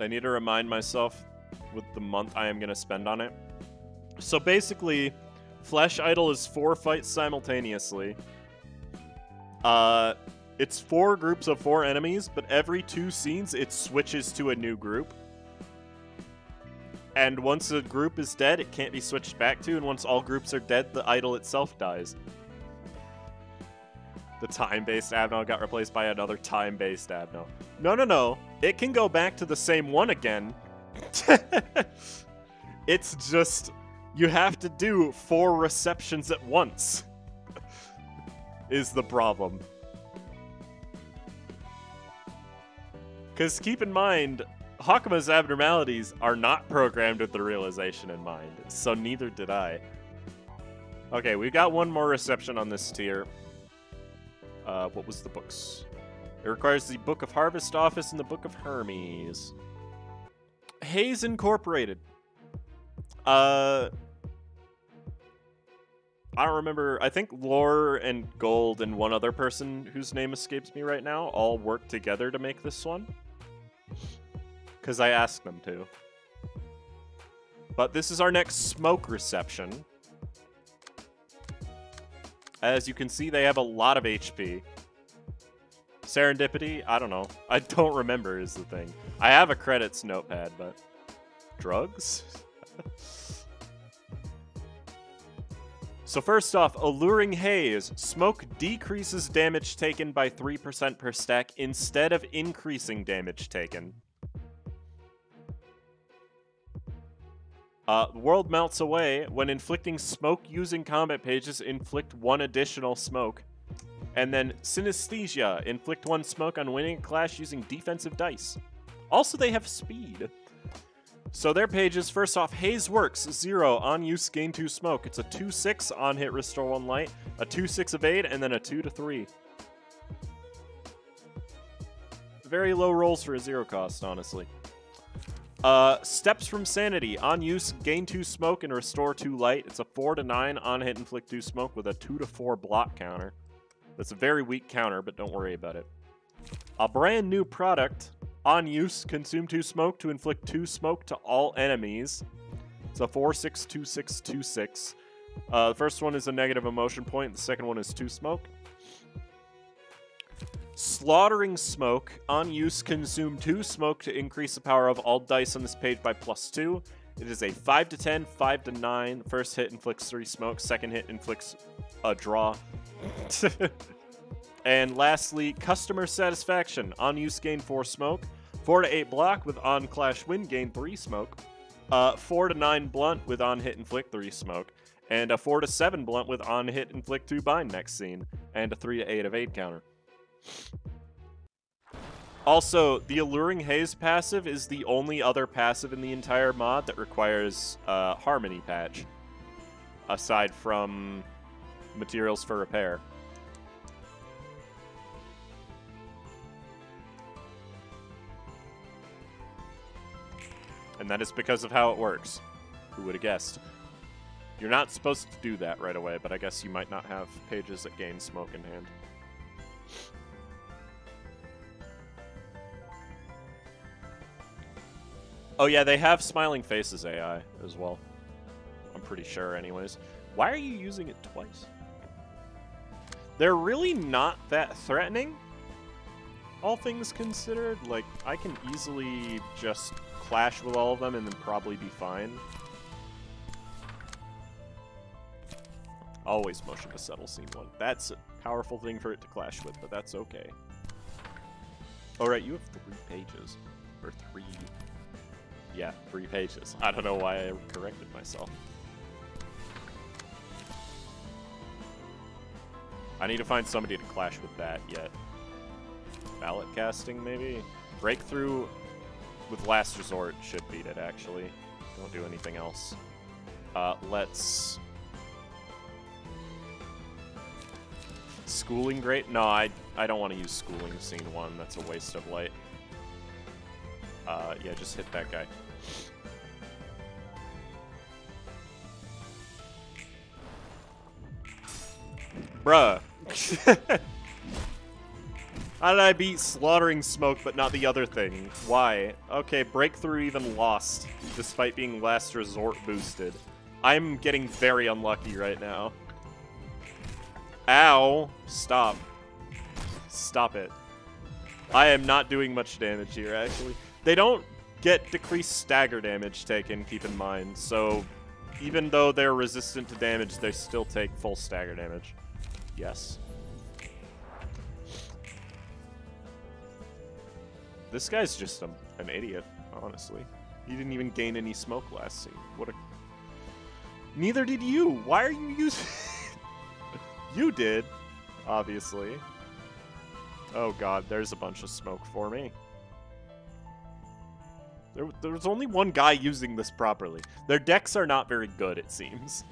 I need to remind myself with the month I am going to spend on it. So basically, Flesh Idol is 4 fights simultaneously. It's 4 groups of 4 enemies, but every 2 scenes it switches to a new group. And once a group is dead, it can't be switched back to, and once all groups are dead, the idol itself dies. The time-based Abno got replaced by another time-based Abno. No. It can go back to the same one again. It's just, you have to do 4 receptions at once. Is the problem. Because keep in mind, Hakuma's abnormalities are not programmed with the realization in mind, so neither did I. Okay, we've got 1 more reception on this tier. What was the books? It requires the Book of Harvest Office and the Book of Hermes. Haze Incorporated. I don't remember. I think Lore and Gold and one other person whose name escapes me right now all worked together to make this one. Because I asked them to. But this is our next smoke reception. As you can see, they have a lot of HP. Serendipity? I don't know. I don't remember is the thing. I have a credits notepad, but... Drugs? So first off, Alluring Haze. Smoke decreases damage taken by 3% per stack instead of increasing damage taken. The world melts away. When inflicting smoke using combat pages, inflict 1 additional smoke. And then Synesthesia. Inflict 1 smoke on winning a clash using defensive dice. Also, they have speed. So their pages, first off, Haze Works. 0. On use, gain 2 smoke. It's a 2/6 on hit, restore 1 light. A 2/6 evade, and then a 2/3. Very low rolls for a 0 cost, honestly. Steps from Sanity. On use, gain 2 smoke and restore 2 light. It's a 4/9 on hit, inflict 2 smoke with a 2/4 block counter. That's a very weak counter, but don't worry about it. A brand new product. On use, consume 2 smoke to inflict 2 smoke to all enemies. It's a 4/6, 2/6, 2/6. The first one is a negative emotion point. The second one is 2 smoke. Slaughtering Smoke. On use, consume 2 smoke to increase the power of all dice on this page by +2. It is a 5/10, 5/9. First hit inflicts 3 smoke. Second hit inflicts a draw. And lastly, Customer Satisfaction. On use, gain 4 smoke. 4/8 block with on clash win, gain 3 smoke. 4/9 blunt with on hit inflict 3 smoke. And a 4/7 blunt with on hit inflict 2 bind next scene. And a 3/8 evade counter. Also, the Alluring Haze passive is the only other passive in the entire mod that requires Harmony Patch, aside from Materials for Repair. And that is because of how it works. Who would have guessed? You're not supposed to do that right away, but I guess you might not have pages that gain smoke in hand. Oh yeah, they have Smiling Faces AI as well. I'm pretty sure anyways. Why are you using it twice? They're really not that threatening, all things considered. Like, I can easily just clash with all of them and then probably be fine. Always motion to settle scene 1. That's a powerful thing for it to clash with, but that's okay. Alright, you have 3 pages. Or 3... Yeah, 3 pages. I don't know why I corrected myself. I need to find somebody to clash with that yet. Ballot casting, maybe? Breakthrough with Last Resort should beat it, actually. Don't do anything else. Let's... Schooling Great? No, I don't want to use Schooling Scene 1. That's a waste of light. Yeah, just hit that guy. Bruh. How did I beat slaughtering smoke but not the other thing? Why? Okay, breakthrough even lost, despite being last resort boosted. I'm getting very unlucky right now. Ow! Stop. Stop it. I am not doing much damage here, actually. They don't get decreased stagger damage taken, keep in mind, so even though they're resistant to damage, they still take full stagger damage. Yes. This guy's just an idiot, honestly. He didn't even gain any smoke last scene. What a... Neither did you! Why are you using... You did, obviously. Oh god, there's a bunch of smoke for me. There was only one guy using this properly. Their decks are not very good, it seems.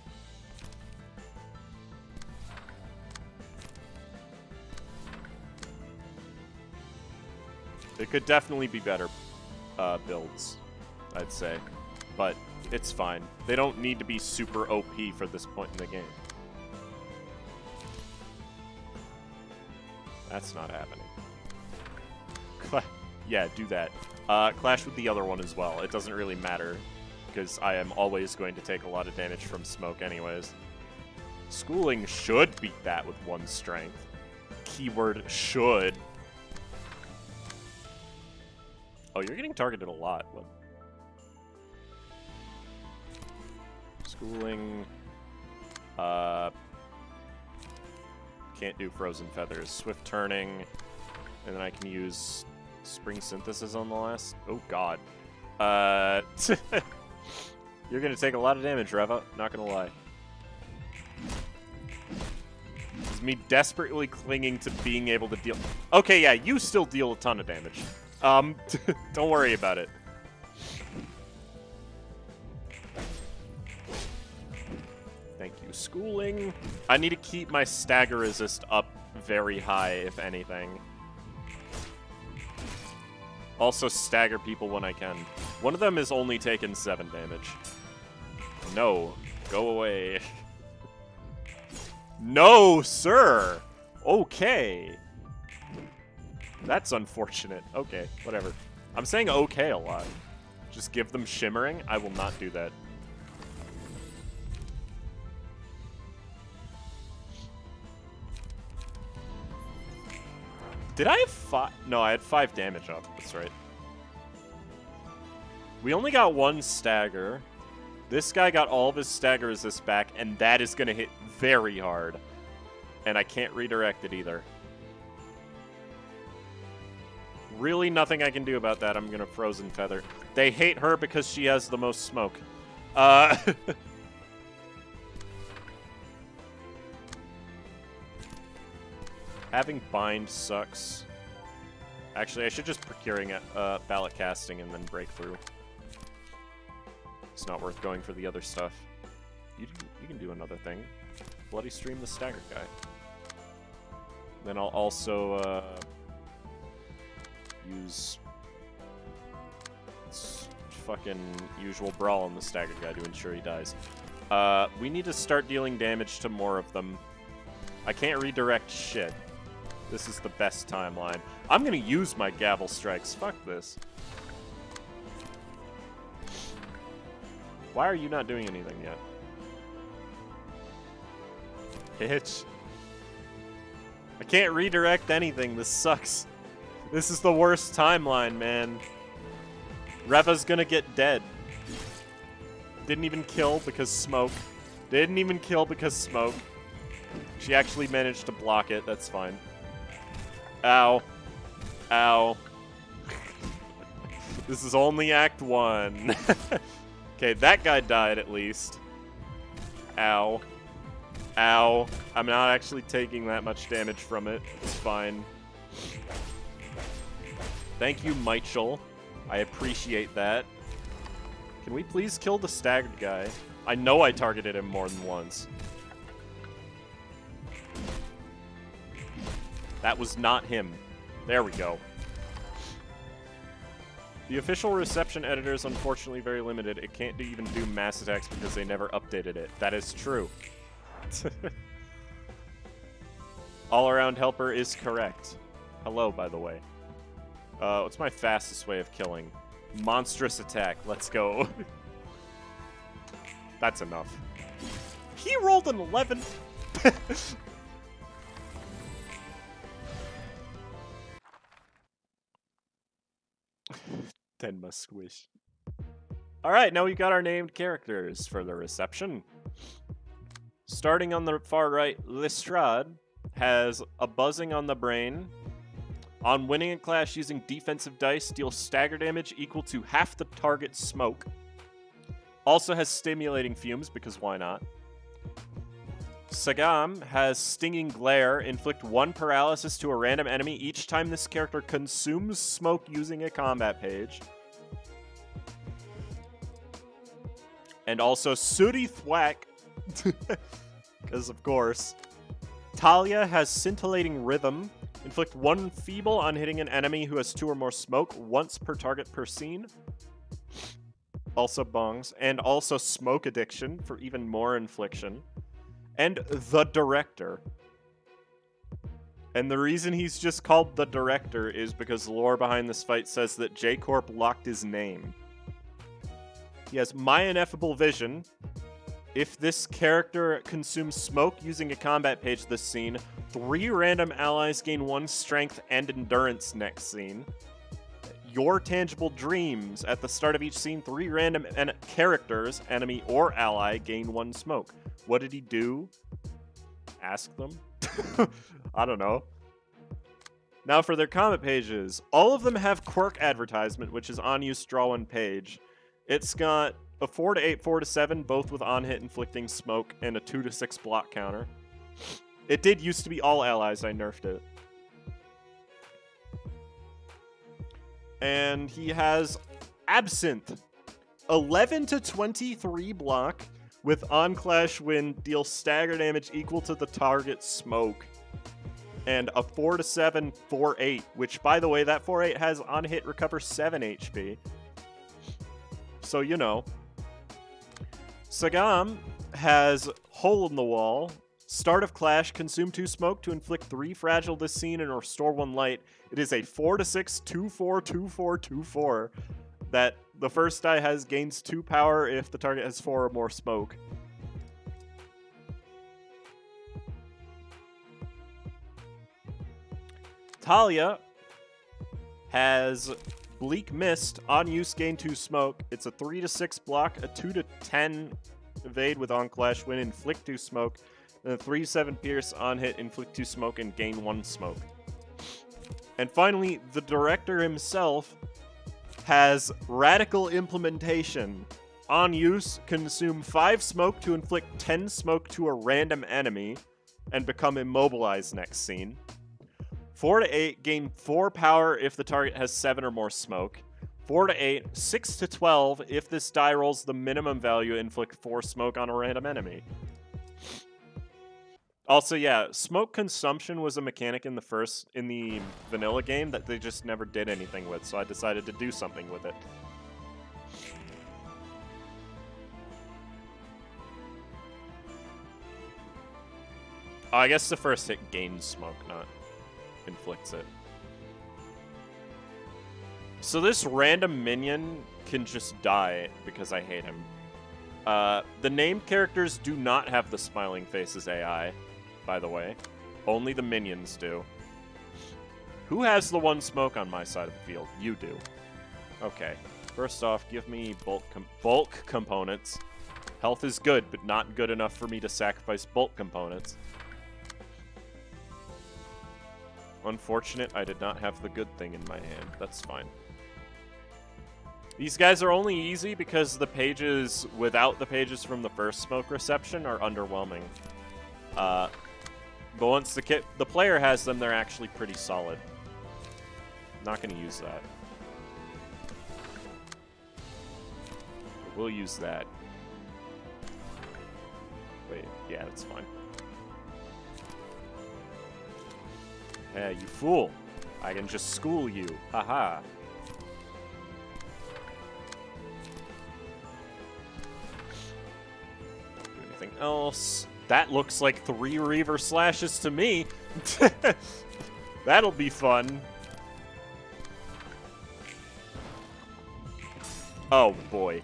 There could definitely be better builds, I'd say. But it's fine. They don't need to be super OP for this point in the game. That's not happening. Yeah, do that. Clash with the other one as well. It doesn't really matter, because I am always going to take a lot of damage from smoke anyways. Schooling should beat that with 1 strength. Keyword should. Oh, you're getting targeted a lot. What? Schooling. Can't do Frozen Feathers. Swift Turning. And then I can use Spring Synthesis on the last... Oh, God. You're going to take a lot of damage, Reva. Not going to lie. It's me desperately clinging to being able to deal... Okay, yeah, you still deal a ton of damage. Don't worry about it. Thank you, Schooling. I need to keep my stagger resist up very high, if anything. Also stagger people when I can. One of them is only taken 7 damage. No. Go away. No, sir! Okay. That's unfortunate. Okay, whatever. I'm saying okay a lot. Just give them shimmering? I will not do that. Did I have 5? No, I had 5 damage up. That's right. We only got 1 stagger. This guy got all of his stagger resist back, and that is going to hit very hard. And I can't redirect it either. Really nothing I can do about that. I'm going to Frozen Feather. They hate her because she has the most smoke. Having bind sucks. Actually, I should just procuring ballot casting and then breakthrough. It's not worth going for the other stuff. You can do another thing. Bloody Stream the staggered guy. Then I'll also use fucking usual brawl on the staggered guy to ensure he dies. We need to start dealing damage to more of them. I can't redirect shit. This is the best timeline. I'm gonna use my gavel strikes. Fuck this. Why are you not doing anything yet? Hitch. I can't redirect anything. This sucks. This is the worst timeline, man. Reva's gonna get dead. Didn't even kill because smoke. Didn't even kill because smoke. She actually managed to block it. That's fine. Ow. Ow. This is only Act 1. Okay, that guy died at least. Ow. Ow. I'm not actually taking that much damage from it. It's fine. Thank you, Michael. I appreciate that. Can we please kill the staggered guy? I know I targeted him more than once. That was not him. There we go. The official reception editor is unfortunately very limited. It can't even do mass attacks because they never updated it. That is true. All-around helper is correct. Hello, by the way. What's my fastest way of killing? Monstrous attack. Let's go. That's enough. He rolled an 11. 10 must squish. Alright, now we got our named characters for the reception. Starting on the far right, Lestrade has a buzzing on the brain. On winning a clash using defensive dice, deals stagger damage equal to half the target's smoke. Also has stimulating fumes, because why not? Sagam has stinging glare, inflict 1 paralysis to a random enemy each time this character consumes smoke using a combat page. And also Sooty Thwack, because of course. Talia has scintillating rhythm, inflict 1 feeble on hitting an enemy who has 2 or more smoke once per target per scene. Also bongs, and also smoke addiction for even more infliction. And the Director. And the reason he's just called the Director is because the lore behind this fight says that J-Corp locked his name. He has My Ineffable Vision. If this character consumes smoke using a combat page this scene, 3 random allies gain 1 strength and endurance next scene. Your Tangible Dreams. At the start of each scene, 3 random characters, enemy or ally, gain 1 smoke. What did he do? Ask them? I don't know. Now for their comment pages. All of them have quirk advertisement, which is on use draw 1 page. It's got a 4 to 8, 4 to 7, both with on hit inflicting smoke, and a 2 to 6 block counter. It did used to be all allies, I nerfed it. And he has Absinthe. 11 to 23 block with on clash win, deal stagger damage equal to the target's smoke. And a 4 to 7, 4-8, which by the way, that 4-8 has on hit recover 7 HP. So you know. Sagam has Hole in the Wall. Start of clash, consume 2 smoke to inflict 3 fragile this scene and restore 1 light. It is a 4 to 6, 2-4, 2-4, 2-4. That the first die has gains 2 power if the target has 4 or more smoke. Talia has Bleak Mist, on use gain 2 smoke. It's a 3 to 6 block, a 2 to 10 evade with on clash win, inflict 2 smoke, and a 3 to 7 pierce, on hit, inflict 2 smoke, and gain 1 smoke. And finally, the Director himself has Radical Implementation. On use, consume 5 smoke to inflict 10 smoke to a random enemy, and become immobilized next scene. 4 to 8, gain 4 power if the target has 7 or more smoke. 4 to 8, 6 to 12, if this die rolls the minimum value, inflict 4 smoke on a random enemy. Also, yeah, smoke consumption was a mechanic in the vanilla game that they just never did anything with, so I decided to do something with it. Oh, I guess the first hit gains smoke, not inflicts it. So this random minion can just die because I hate him. The named characters do not have the smiling faces AI, by the way. Only the minions do. Who has the 1 smoke on my side of the field? You do. Okay. First off, give me bulk components. Health is good, but not good enough for me to sacrifice bulk components. Unfortunate, I did not have the good thing in my hand. That's fine. These guys are only easy because the pages without the pages from the first smoke reception are underwhelming. But once the player has them, they're actually pretty solid. Not going to use that. We'll use that. Wait, yeah, that's fine. Hey, you fool. I can just school you. Haha. Don't do anything else. That looks like 3 Reaver slashes to me. That'll be fun. Oh, boy.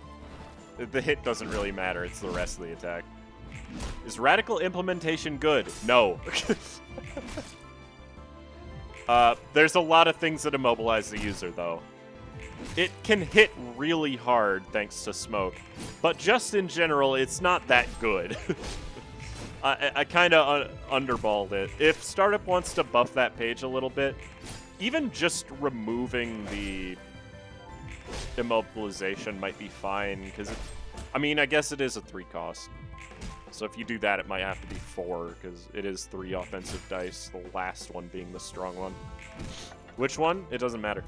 The hit doesn't really matter. It's the rest of the attack. Is radical implementation good? No. There's a lot of things that immobilize the user, though. It can hit really hard thanks to smoke, but just in general, it's not that good. I kind of underballed it. If Startup wants to buff that page a little bit, even just removing the immobilization might be fine, because, I mean, I guess it is a 3 cost. So if you do that, it might have to be 4, because it is 3 offensive dice, the last one being the strong one. Which one? It doesn't matter.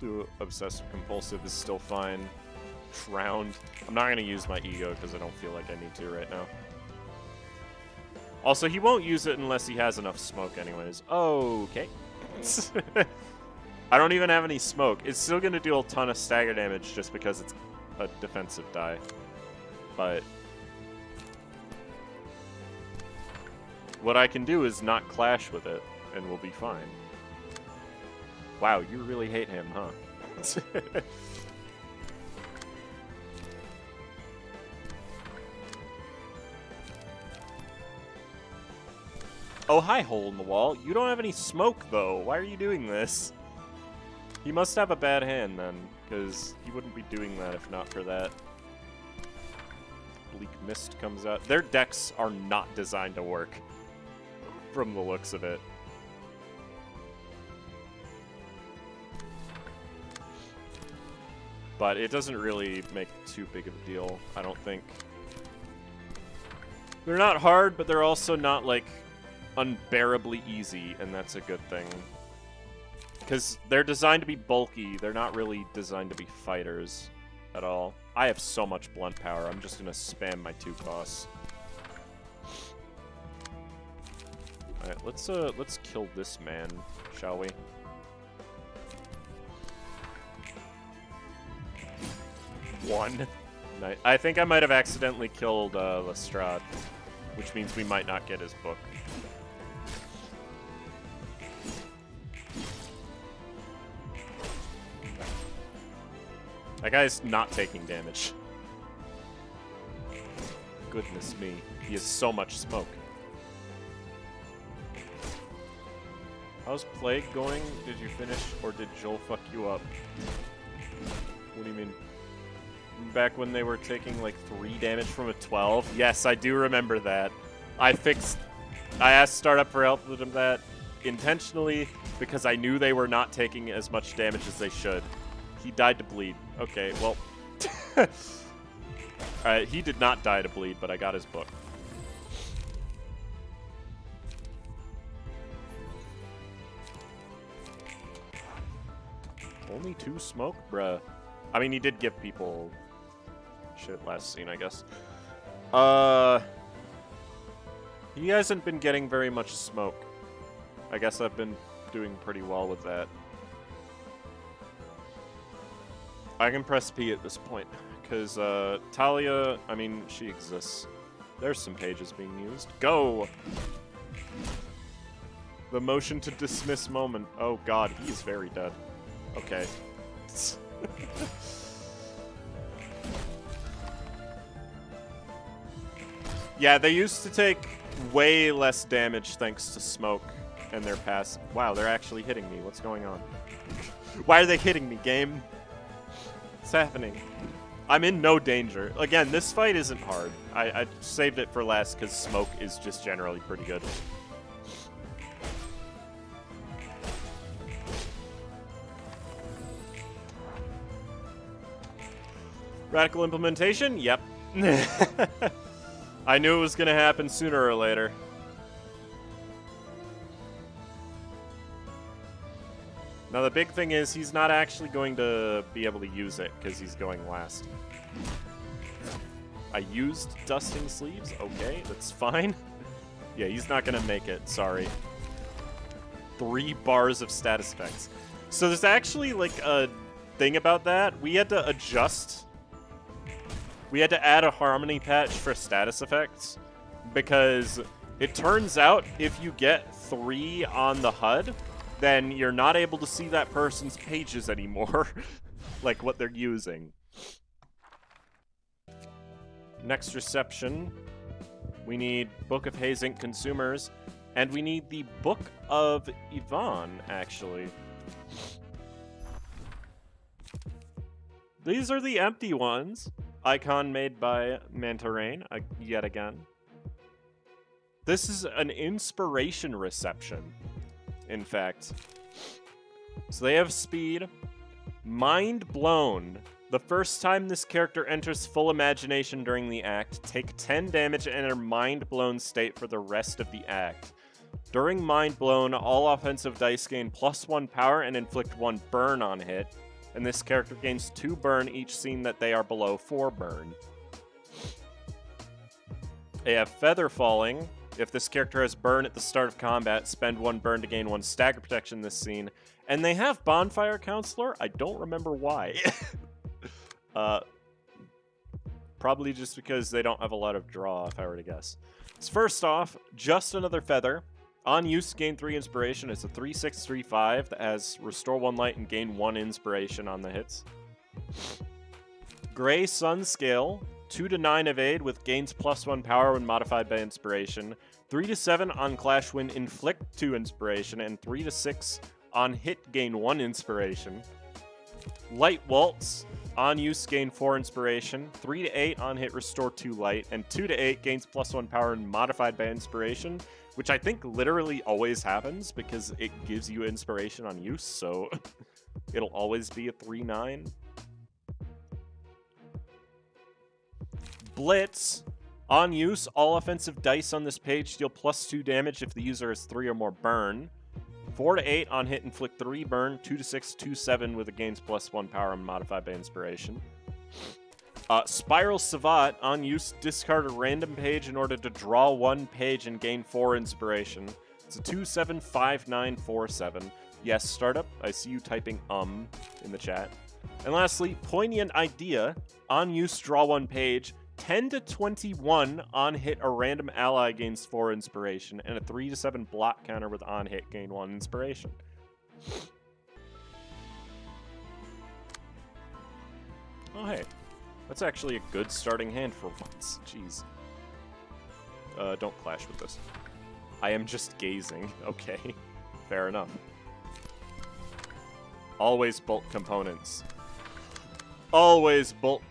Do obsessive compulsive is still fine. Drowned. I'm not going to use my ego because I don't feel like I need to right now. Also, he won't use it unless he has enough smoke anyways. Okay. I don't even have any smoke. It's still going to deal a ton of stagger damage just because it's a defensive die. But what I can do is not clash with it, and we'll be fine. Wow, you really hate him, huh? Oh, hi, hole in the wall. You don't have any smoke, though. Why are you doing this? He must have a bad hand, then, because he wouldn't be doing that if not for that. Bleak Mist comes out. Their decks are not designed to work, from the looks of it. But it doesn't really make too big of a deal, I don't think. They're not hard, but they're also not, like, unbearably easy, and that's a good thing. Because they're designed to be bulky, they're not really designed to be fighters at all. I have so much blunt power, I'm just going to spam my 2 costs. Alright, let's kill this man, shall we? One. I think I might have accidentally killed Lestrade, which means we might not get his book. That guy's not taking damage. Goodness me. He has so much smoke. How's Plague going? Did you finish, or did Joel fuck you up? What do you mean? Back when they were taking like 3 damage from a 12? Yes, I do remember that. I asked Startup for help with that intentionally because I knew they were not taking as much damage as they should. He died to bleed. Okay, well... Alright, he did not die to bleed, but I got his book. Only 2 smoke? Bruh. I mean, he did give people shit last scene, I guess. He hasn't been getting very much smoke. I guess I've been doing pretty well with that. I can press P at this point, because Talia, I mean, she exists. There's some pages being used. Go! The motion to dismiss moment. Oh god, he's very dead. Okay. Yeah, they used to take way less damage thanks to smoke and their pass. Wow, they're actually hitting me. What's going on? Why are they hitting me, game? What's happening? I'm in no danger. Again, this fight isn't hard. I saved it for last because smoke is just generally pretty good. Radical implementation? Yep. I knew it was going to happen sooner or later. Now the big thing is he's not actually going to be able to use it because he's going last. I used Dusting Sleeves? Okay, that's fine. Yeah, he's not going to make it, sorry. 3 bars of status effects. So there's actually like a thing about that. We had to adjust we had to add a harmony patch for status effects because it turns out if you get 3 on the HUD, then you're not able to see that person's pages anymore, like what they're using. Next reception, we need Book of Haze Inc. Consumers, and we need the Book of Yvonne, actually. These are the empty ones. Icon made by Mantarain, yet again. This is an inspiration reception, in fact. So they have speed. Mind blown. The first time this character enters full imagination during the act, take 10 damage and enter mind blown state for the rest of the act. During mind blown, all offensive dice gain +1 power and inflict 1 burn on hit. And this character gains 2 burn each scene that they are below 4 burn. They have Feather Falling. If this character has burn at the start of combat, spend 1 burn to gain 1 stagger protection this scene. And they have Bonfire Counselor. I don't remember why. Probably just because they don't have a lot of draw, if I were to guess. So first off, just another Feather. On use, gain 3 inspiration. It's a 3/6/3/5 that has restore 1 light and gain 1 inspiration on the hits. Gray Sun Scale, 2 to 9 evade with gains +1 power when modified by inspiration. 3 to 7 on Clash Wind, inflict 2 inspiration, and 3 to 6 on hit, gain 1 inspiration. Light Waltz, on use, gain 4 inspiration. 3 to 8 on hit, restore 2 light, and 2 to 8 gains +1 power and modified by inspiration, which I think literally always happens because it gives you inspiration on use, so it'll always be a 3/9. Blitz. On use, all offensive dice on this page deal +2 damage if the user has 3 or more burn. 4 to 8 on hit, inflict 3 burn. 2 to 6, 2, 7 with a gains +1 power and modified by inspiration. Spiral Savate, on use, discard a random page in order to draw 1 page and gain 4 inspiration. It's a 2/7/5/9/4/7. Yes, startup, I see you typing in the chat. And lastly, Poignant Idea, on use, draw 1 page. 10 to 21 on hit, a random ally gains 4 inspiration, and a 3 to 7 block counter with on hit gain 1 inspiration. Oh, hey. That's actually a good starting hand for once. Jeez. Don't clash with this. I am just gazing. Okay. Fair enough. Always bulk components. Always bulk.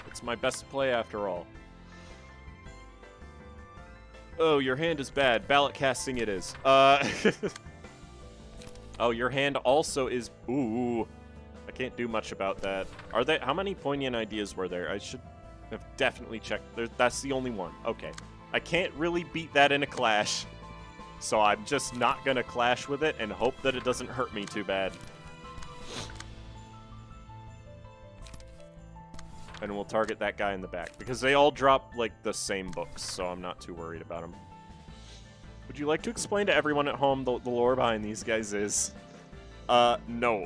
It's my best play after all. Oh, your hand is bad. Ballot casting it is. Oh, your hand also is... Ooh. I can't do much about that. Are they? How many Poignant Ideas were there? I should have definitely checked. That's the only one. Okay. I can't really beat that in a clash. So I'm just not going to clash with it and hope that it doesn't hurt me too bad. And we'll target that guy in the back. Because they all drop, like, the same books, so I'm not too worried about them. Would you like to explain to everyone at home the lore behind these guys is? No.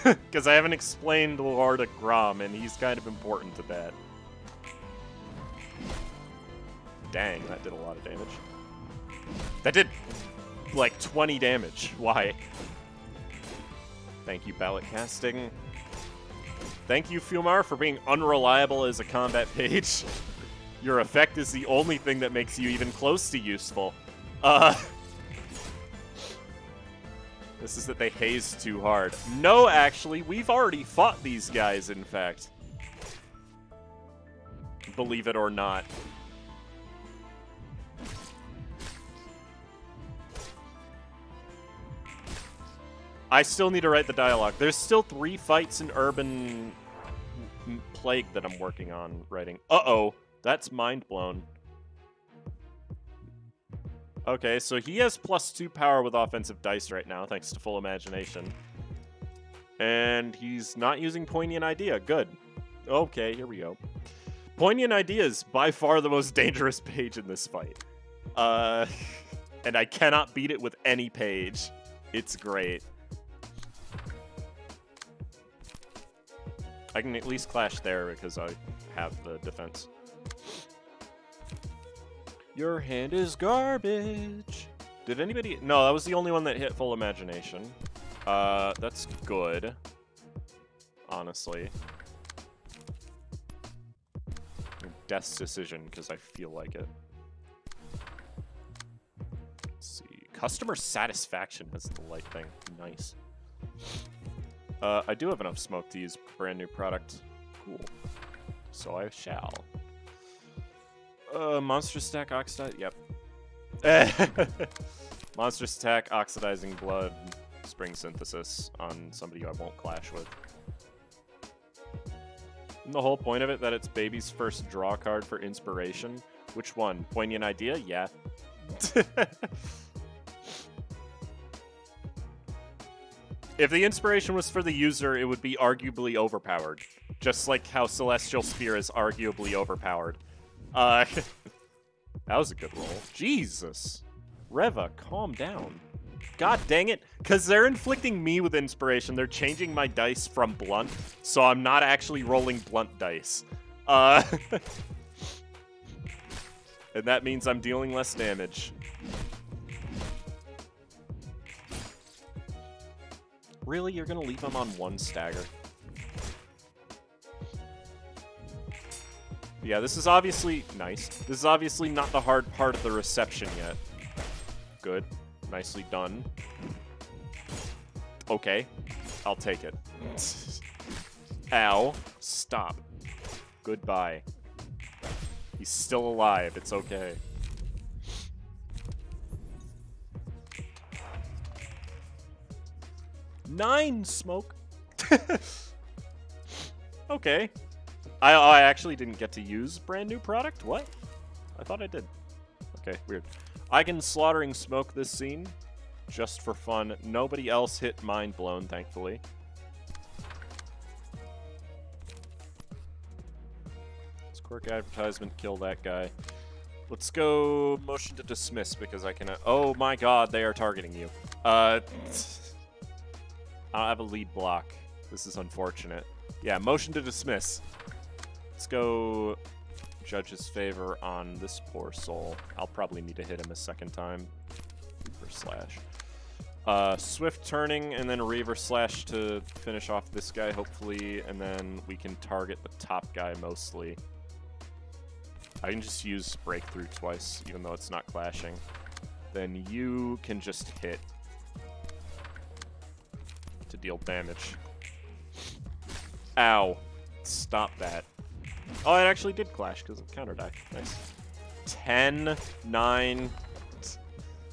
Because I haven't explained the lore to Grom, and he's kind of important to that. Dang, that did a lot of damage. That did, like, 20 damage. Why? Thank you, Ballot Casting. Thank you, Fumar, for being unreliable as a combat page. Your effect is the only thing that makes you even close to useful. This is that they haze too hard. No, actually, we've already fought these guys, in fact. Believe it or not. I still need to write the dialogue. There's still 3 fights in Urban Plague that I'm working on writing. Uh-oh, that's mind blown. Okay, so he has +2 power with offensive dice right now, thanks to full imagination. And he's not using Poignant Idea. Good. Okay, here we go. Poignant Idea is by far the most dangerous page in this fight. And I cannot beat it with any page. It's great. I can at least clash there because I have the defense. Your hand is garbage. Did anybody... No, that was the only one that hit full imagination. That's good. Honestly. Death's decision, because I feel like it. Let's see. Customer satisfaction has the light thing. Nice. I do have enough smoke to use brand new product. Cool. So I shall. Monster stack oxide. Yep. Monster stack oxidizing blood. Spring synthesis on somebody I won't clash with. Isn't the whole point of it that it's baby's first draw card for inspiration? Which one? Poignant idea? Yeah. If the inspiration was for the user, it would be arguably overpowered. Just like how Celestial Spear is arguably overpowered. That was a good roll. Jesus. Reva, calm down. God dang it. Because they're inflicting me with inspiration. They're changing my dice from blunt, so I'm not actually rolling blunt dice. And that means I'm dealing less damage. Really? You're going to leave him on one stagger? Yeah, this is obviously... Nice. This is obviously not the hard part of the reception yet. Good. Nicely done. Okay. I'll take it. Ow. Stop. Goodbye. He's still alive. It's okay. Nine smoke. Okay. I actually didn't get to use brand new product? What? I thought I did. Okay, weird. I can slaughtering smoke this scene just for fun. Nobody else hit mind blown, thankfully. Let's quirk advertisement, kill that guy. Let's go motion to dismiss because I can... oh my god, they are targeting you. I don't have a lead block. This is unfortunate. Yeah, motion to dismiss. Let's go judge's favor on this poor soul. I'll probably need to hit him a second time. Reaver slash. Swift turning and then Reaver slash to finish off this guy, hopefully, and then we can target the top guy mostly. I can just use breakthrough twice, even though it's not clashing. Then you can just hit to deal damage. Ow. Stop that. Oh, it actually did clash because of counter die. Nice. 10, 9.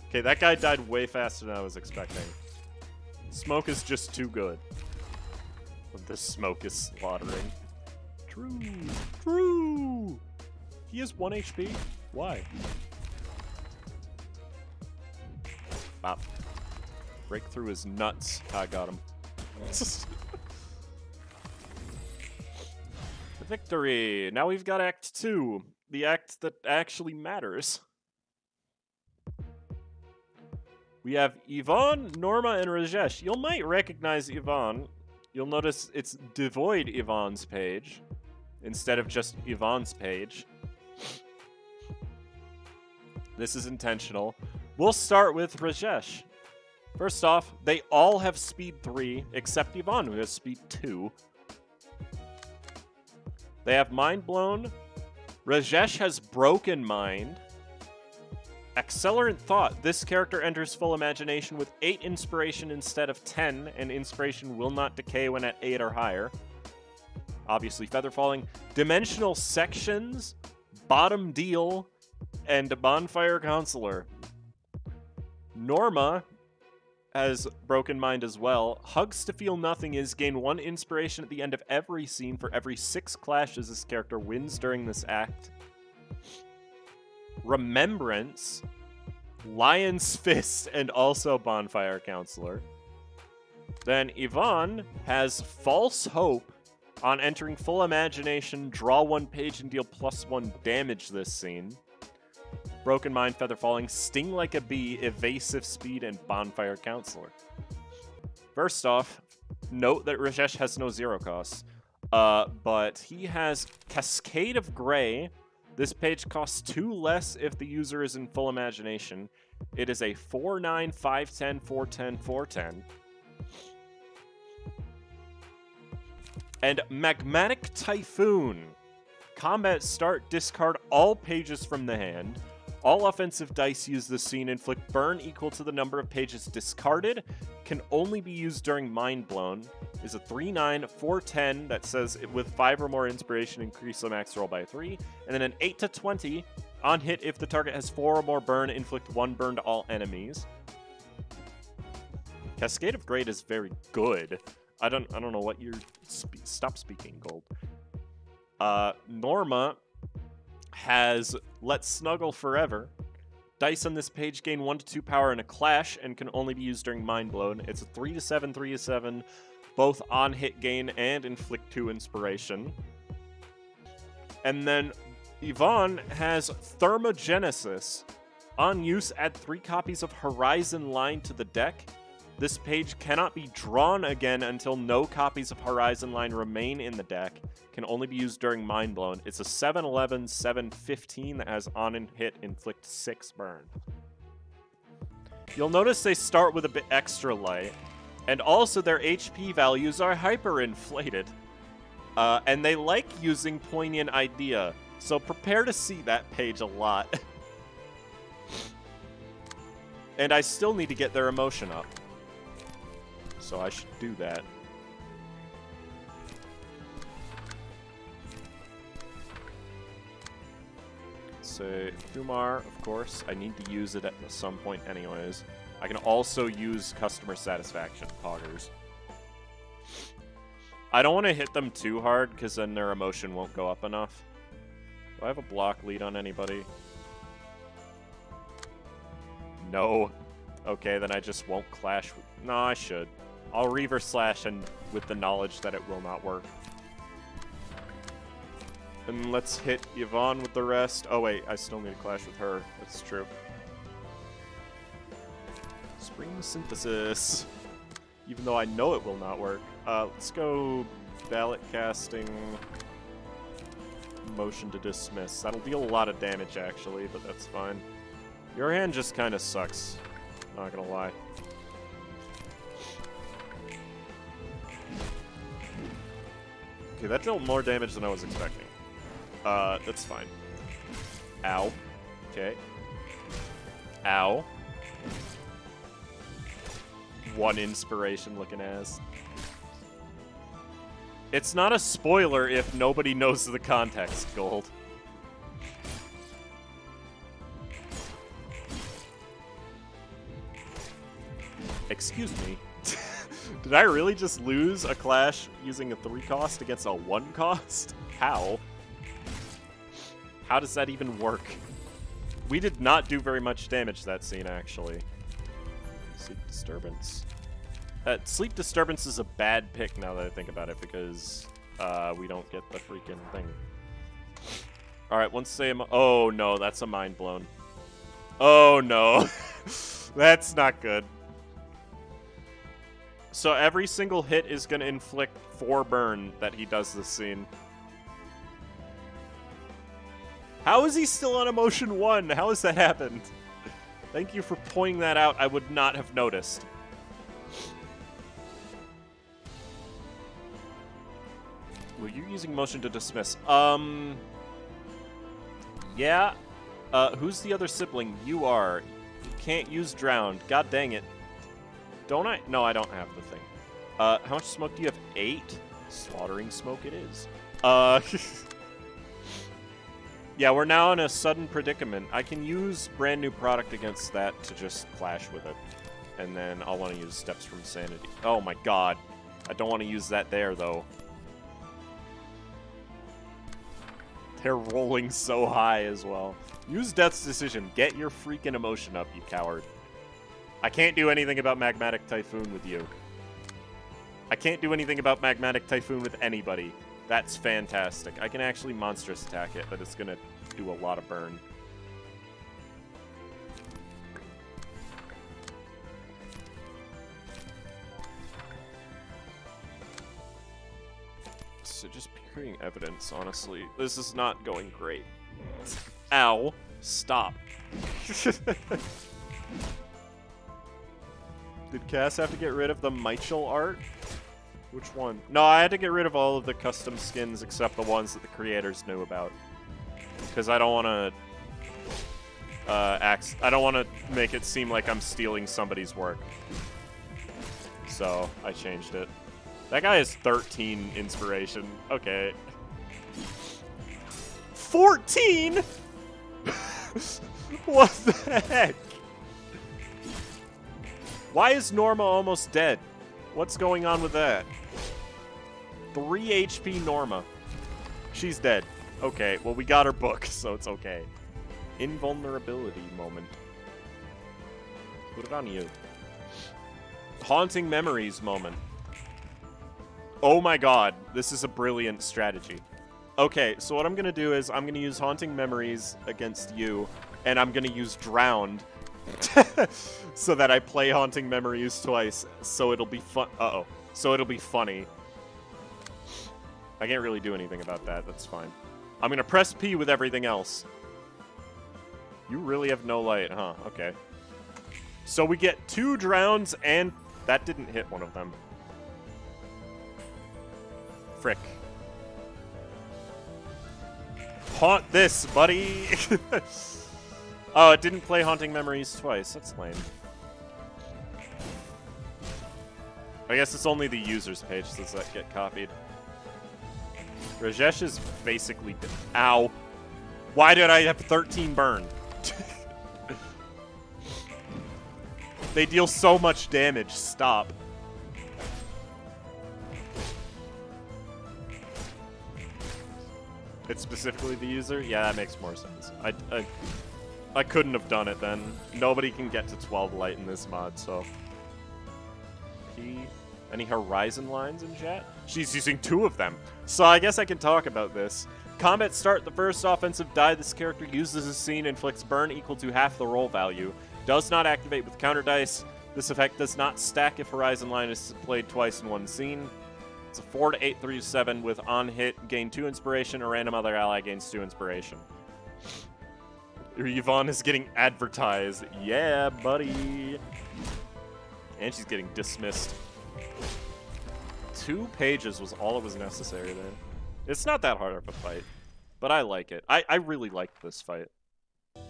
Okay, that guy died way faster than I was expecting. Smoke is just too good. This smoke is slaughtering. True. True. He has 1 HP. Why? Bop. Breakthrough is nuts. I got him. Victory! Now we've got Act 2. The act that actually matters. We have Yvonne, Norma, and Rajesh. You might recognize Yvonne. You'll notice it's devoid Yvonne's page instead of just Yvonne's page. This is intentional. We'll start with Rajesh. First off, they all have speed 3, except Yvonne, who has speed 2. They have Mind Blown. Rajesh has Broken Mind. Accelerant Thought. This character enters full imagination with 8 inspiration instead of 10, and inspiration will not decay when at 8 or higher. Obviously, Feather Falling. Dimensional Sections, Bottom Deal, and Bonfire Counselor. Norma has Broken Mind as well. Hugs to Feel Nothing is gain 1 inspiration at the end of every scene for every 6 clashes this character wins during this act. Remembrance, Lion's Fist, and also Bonfire Counselor. Then Yvonne has False Hope. On entering full imagination, draw 1 page and deal +1 damage this scene. Broken Mind, Feather Falling, Sting Like a Bee, Evasive Speed, and Bonfire Counselor. First off, note that Rajesh has no 0 costs. But he has Cascade of Gray. This page costs 2 less if the user is in full imagination. It is a 4/9, 5/10, 4/10, 4/10. And Magmatic Typhoon. Combat start, discard all pages from the hand. All offensive dice used this scene inflict burn equal to the number of pages discarded. Can only be used during Mind Blown. Is a 3/9, 4/10 that says with 5 or more inspiration, increase the max roll by 3. And then an 8/20 on hit if the target has 4 or more burn, inflict 1 burn to all enemies. Cascade of Grade is very good. I don't know what you're... Stop speaking, Gold. Norma has Let's Snuggle Forever. Dice on this page gain 1 to 2 power in a clash and can only be used during Mind Blown. It's a 3/7, 3/7, both on hit gain and inflict 2 inspiration. And then Yvonne has Thermogenesis. On use, add 3 copies of Horizon Line to the deck. This page cannot be drawn again until no copies of Horizon Line remain in the deck. Can only be used during Mind Blown. It's a 7/11, 7/15 that has on and hit inflict 6 burn. You'll notice they start with a bit extra light, and also their HP values are hyperinflated. And they like using Poignant Idea, so prepare to see that page a lot. And I still need to get their emotion up, so I should do that. So, Kumar, of course, I need to use it at some point anyways. I can also use Customer Satisfaction, Poggers. I don't want to hit them too hard, because then their emotion won't go up enough. Do I have a block lead on anybody? No. Okay, then I just won't clash with... No, I should. I'll Reaver Slash and with the knowledge that it will not work. And let's hit Yvonne with the rest. Oh wait, I still need to clash with her. That's true. Spring Synthesis. Even though I know it will not work. Let's go Ballot Casting. Motion to Dismiss. That'll deal a lot of damage actually, but that's fine. Your hand just kind of sucks. Not gonna lie. Okay, that dealt more damage than I was expecting. That's fine. Ow. Okay. Ow. 1 inspiration looking ass. It's not a spoiler if nobody knows the context, Gold. Excuse me. Did I really just lose a clash using a 3 cost against a 1 cost? How? How does that even work? We did not do very much damage that scene, actually. Sleep Disturbance. Sleep Disturbance is a bad pick now that I think about it, because we don't get the freaking thing. Alright, once they... Oh, no, that's a Mind Blown. Oh, no. That's not good. So every single hit is going to inflict 4 burn that he does this scene. How is he still on emotion 1? How has that happened? Thank you for pointing that out. I would not have noticed. Well, you're using motion to dismiss. Yeah. Who's the other sibling? You are. You can't use drowned. God dang it. Don't I? No, I don't have the thing. How much smoke do you have? 8? Slaughtering smoke it is. Yeah, we're now in a sudden predicament. I can use brand new product against that to just clash with it. And then I'll want to use Steps from Sanity. Oh my god. I don't want to use that there, though. They're rolling so high as well. Use Death's Decision. Get your freaking emotion up, you coward. I can't do anything about Magmatic Typhoon with you. I can't do anything about Magmatic Typhoon with anybody. That's fantastic. I can actually monstrous attack it, but it's going to do a lot of burn. it just peering evidence, honestly? This is not going great. Ow. Stop. Did Cass have to get rid of the Michel art? Which one? No, I had to get rid of all of the custom skins except the ones that the creators knew about. Because I don't want to... I don't want to make it seem like I'm stealing somebody's work. So, I changed it. That guy has 13 inspiration. Okay. 14?! What the heck? Why is Norma almost dead? What's going on with that? 3 HP Norma. She's dead. Okay, well we got her book, so it's okay. Invulnerability moment. Put it on you. Haunting memories moment. Oh my god, this is a brilliant strategy. Okay, so what I'm going to do is I'm going to use Haunting Memories against you, and I'm going to use Drowned so that I play Haunting Memories twice, so it'll be fun. Uh-oh. So it'll be funny. I can't really do anything about that. That's fine. I'm going to press P with everything else. You really have no light, huh? Okay. So we get 2 Drowns, and that didn't hit one of them. Frick. Haunt this, buddy! Oh, it didn't play Haunting Memories twice. That's lame. I guess it's only the user's page does that get copied. Rajesh is basically... Ow. Why did I have 13 burn? They deal so much damage. Stop. It's specifically the user? Yeah, that makes more sense. I couldn't have done it then. Nobody can get to 12 light in this mod, so... Any horizon lines in chat? She's using 2 of them. So I guess I can talk about this. Combat start, the first offensive die this character uses as scene inflicts burn equal to half the roll value. Does not activate with counter dice. This effect does not stack if horizon line is played twice in one scene. It's a 4 to 8 3 to 7 with on hit gain 2 inspiration. A random other ally gains 2 inspiration. Yvonne is getting advertised. Yeah, buddy. And she's getting dismissed. 2 pages was all that was necessary there. It's not that hard of a fight, but I like it. I really liked this fight.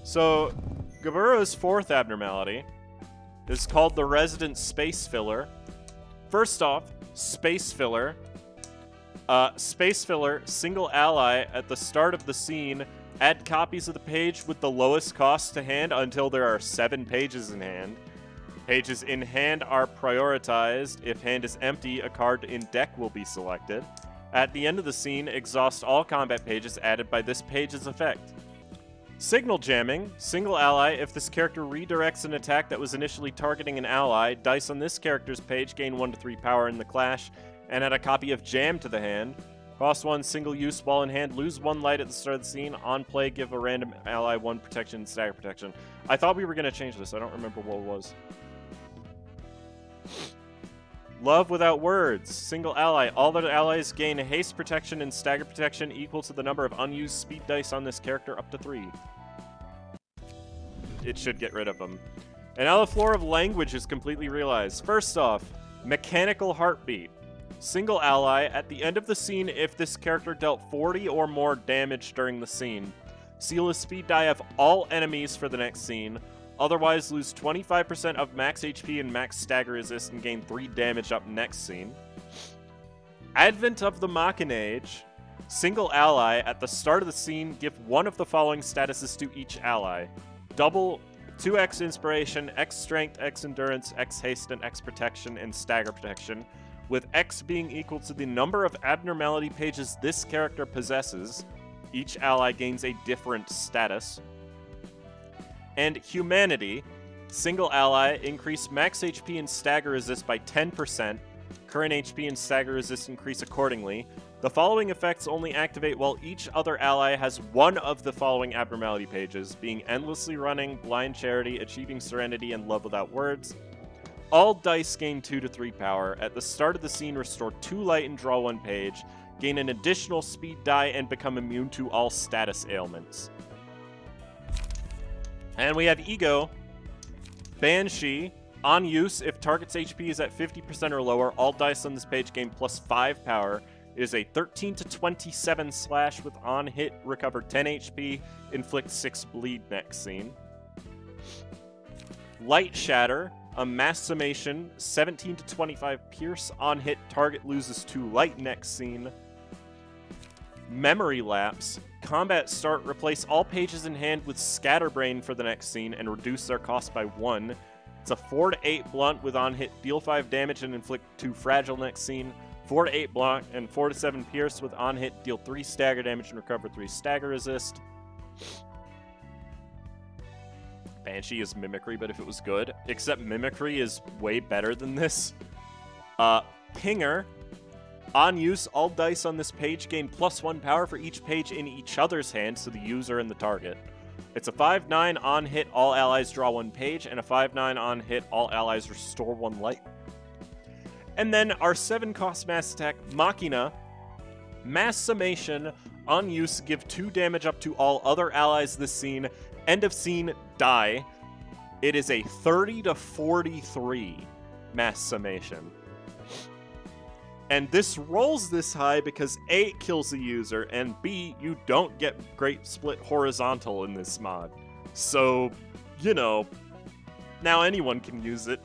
So, Gaburo's 4th abnormality is called the Resident Space Filler. First off, Space Filler. Space Filler, single ally at the start of the scene. Add copies of the page with the lowest cost to hand until there are 7 pages in hand. Pages in hand are prioritized. If hand is empty, a card in deck will be selected. At the end of the scene, exhaust all combat pages added by this page's effect. Signal jamming. Single ally. If this character redirects an attack that was initially targeting an ally, dice on this character's page gain 1 to 3 power in the clash, and add a copy of Jam to the hand. Cost 1, single use while in hand, lose 1 light at the start of the scene. On play, give a random ally 1 protection and stagger protection. I thought we were going to change this. I don't remember what it was. Love without words. Single ally. All the allies gain haste protection and stagger protection equal to the number of unused speed dice on this character up to 3. It should get rid of them. And now the floor of language is completely realized. First off, mechanical heartbeat. Single ally. At the end of the scene, if this character dealt 40 or more damage during the scene, seal a speed die of all enemies for the next scene. Otherwise, lose 25% of max HP and max stagger resist and gain 3 damage up next scene. Advent of the Machinage. Single ally. At the start of the scene, give one of the following statuses to each ally. Double 2x inspiration, x strength, x endurance, x haste, and x protection and stagger protection. With x being equal to the number of abnormality pages this character possesses. Each ally gains a different status. And Humanity. Single ally, increase max HP and stagger resist by 10%. Current HP and stagger resist increase accordingly. The following effects only activate while each other ally has one of the following abnormality pages, being Endlessly Running, Blind Charity, Achieving Serenity, and Love Without Words. All dice gain 2 to 3 power. At the start of the scene, restore 2 light and draw 1 page. gain an additional speed die, and become immune to all status ailments. And we have Ego, Banshee. On use, if target's HP is at 50% or lower, all dice on this page gain +5 power. It is a 13 to 27 slash with on hit, recover 10 HP, inflict 6 bleed next scene. Light Shatter, a mass summation, 17 to 25 pierce, on hit, target loses 2 light next scene. Memory Lapse, combat start, replace all pages in hand with Scatterbrain for the next scene and reduce their cost by 1. It's a 4 to 8 blunt with on hit, deal 5 damage and inflict 2 fragile next scene. 4 to 8 block and 4 to 7 pierce with on hit, deal 3 stagger damage and recover 3 stagger resist. Banshee is Mimicry, but if it was good. Except Mimicry is way better than this. Pinger. On use, all dice on this page gain +1 power for each page in each other's hand, so the user and the target. It's a 5/9 on hit, all allies draw 1 page, and a 5/9 on hit, all allies restore 1 light. And then our 7-cost mass attack, Machina. Mass summation, on use, give 2 damage up to all other allies this scene. End of scene, die. It is a 30 to 43 mass summation. And this rolls this high because A, it kills the user, and B, you don't get Great Split Horizontal in this mod. So, you know, now anyone can use it.